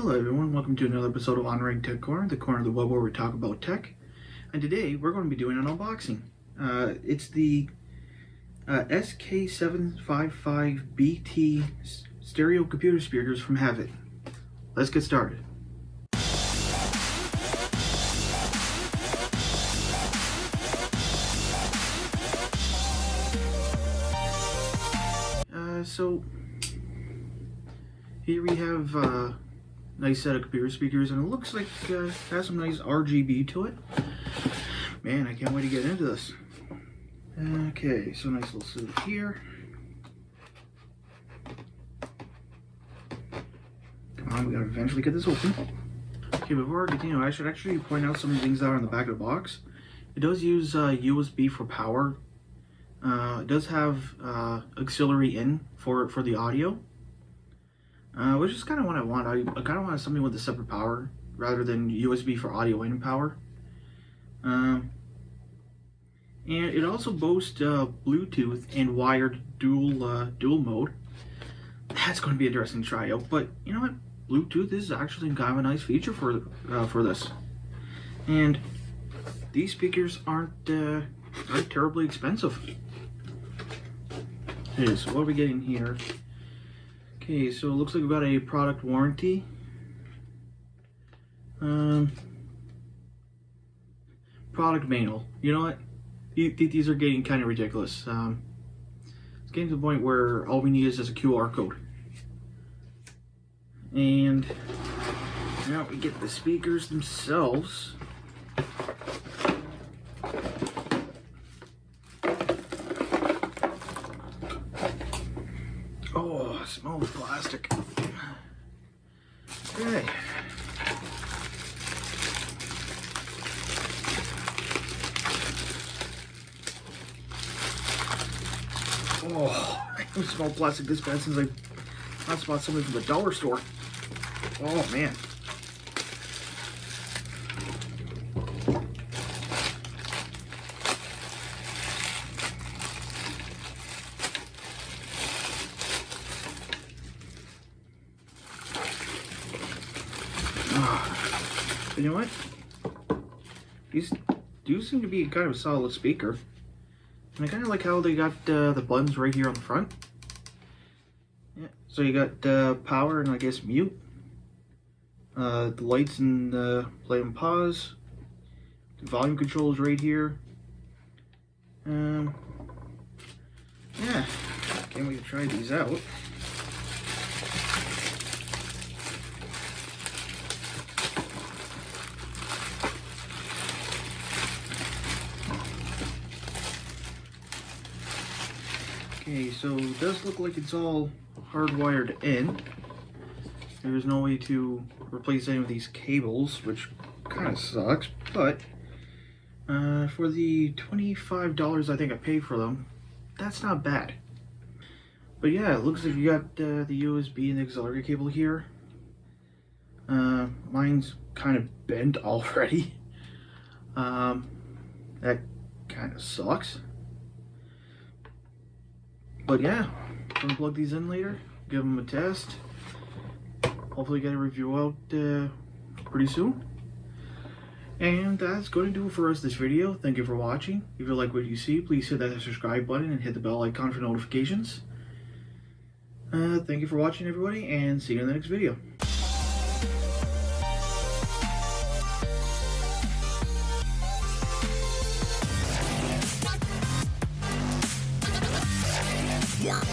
Hello everyone, welcome to another episode of Onrain Tech Corner, the corner of the web where we talk about tech. And today we're going to be doing an unboxing. It's the SK755BT stereo computer speakers from HAVIT. Let's get started. So here we have a nice set of computer speakers, and it looks like it has some nice RGB to it. Man, I can't wait to get into this. Okay, so nice little sleeve here. Come on, we gotta eventually get this open. Okay, before I continue, I should actually point out some of the things that are on the back of the box. It does use USB for power. It does have auxiliary in for the audio, which is kind of what I want. I kind of want something with a separate power rather than USB for audio in power. And it also boasts Bluetooth and wired dual mode. That's going to be interesting to try out. But you know what? Bluetooth is actually kind of a nice feature for this. And these speakers aren't terribly expensive. Okay, so what are we getting here? Okay, so it looks like we've got a product warranty. Product manual. You know what? These are getting kind of ridiculous. It's getting to the point where all we need is just a QR code. And now we get the speakers themselves. Oh, smell the plastic. Okay. Oh, I haven't smelled plastic this bad since I last bought something from the dollar store. Oh man. You know what? These do seem to be kind of a solid speaker. And I kind of like how they got the buttons right here on the front. Yeah, so you got power and I guess mute. The lights and play and pause. The volume controls right here. Yeah, can't wait to try these out. Okay, so it does look like it's all hardwired in. There's no way to replace any of these cables, which kind of sucks, but for the $25 I think I paid for them, that's not bad. But yeah, it looks like you got the USB and the auxiliary cable here. Mine's kind of bent already. That kind of sucks. But yeah, I'm gonna plug these in later, give them a test, hopefully get a review out pretty soon. And that's going to do it for us this video. Thank you for watching. If you like what you see, please hit that subscribe button and hit the bell icon for notifications. Thank you for watching everybody, and see you in the next video. Yeah.